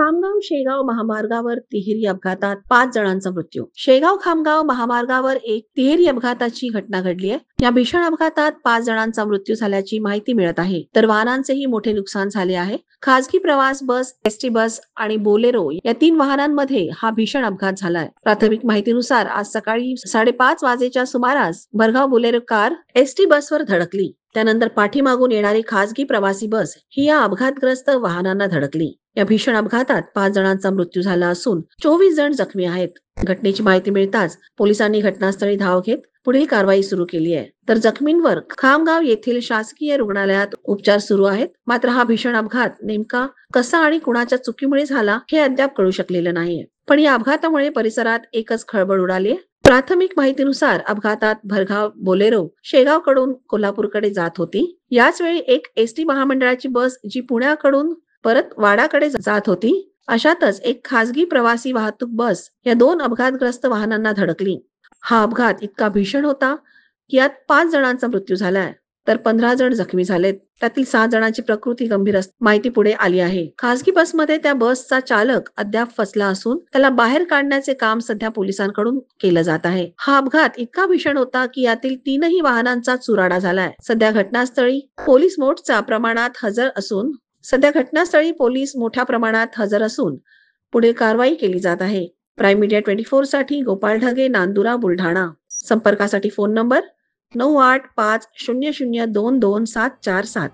खामगाव शेगाव महामार्गावर तिहेरी अपघातात 5 जणांचा मृत्यू. शेगाव खामगाव महामार्गावर एक तिहेरी अपघाताची घटना घडली आहे. या भीषण अपघातात 5 जणांचा मृत्यू झाल्याची माहिती मिळत आहे, तर वाहनांचेही मोठे नुकसान झाले आहे. खासगी प्रवास बस, एसटी बस आणि बोलेरो या 3 वाहनांमध्ये हा भीषण अपघात झालाय. प्राथमिक माहितीनुसार आज सकाळी 5:30 वाजेच्या सुमारास भरधाव बोलेरो कार एसटी बसवर धडकली. त्यानंतर पाठीमागून येणारी खासगी प्रवासी बस ही या अपघातग्रस्त वाहनांना धडकली. या भीषण अपघातात 5 जणांचा मृत्यू झाला असून 24 जण जखमी आहेत. घटनेची माहिती मिळताच पोलिसांनी घटनास्थळी धाव घेत पुढील कारवाई सुरू केली आहे, तर जखमींवर खामगाव येथील शासकीय रुग्णालयात उपचार सुरू आहेत. मात्र हा भीषण अपघात नेमका कसा आणि कुणाच्या चुकीमुळे झाला हे अद्याप कळू शकलेलं नाहीये. पण या अपघातामुळे परिसरात एकच खळबळ उडाली. प्राथमिक माहितीनुसार अपघातात भरधाव बोलेरो शेगावकडून कोल्हापूरकडे जात होती. याच वेळी एक एसटी महामंडळाची बस जी पुण्याकडून परत वाडाकडे जात होती, अशातच एक खासगी प्रवासी वाहतूक बस या 2 अपघातग्रस्त वाहनांना धडकली. हा अपघात इतका भीषण होता की यात 5 जणांचा मृत्यू झालाय, तर 15 जण जखमी झालेत. त्यातील 6 जणांची प्रकृती गंभीर असल्याची माहिती पुढे आली आहे. खासगी बसमध्ये त्या बसचा चालक अद्याप फसला असून त्याला बाहेर काढण्याचे काम सध्या पोलिसांकडून केलं जात आहे. हा अपघात इतका भीषण होता की यातील 3ही वाहनांचा चुराडा झालाय. सध्या घटनास्थळी पोलीस मोठ्या प्रमाणात हजर असून पुढील कारवाई केली जात आहे. प्राईम मीडिया 24 साठी गोपाळ ढगे, नांदुरा, बुलढाणा. संपर्कासाठी फोन नंबर 9850022747.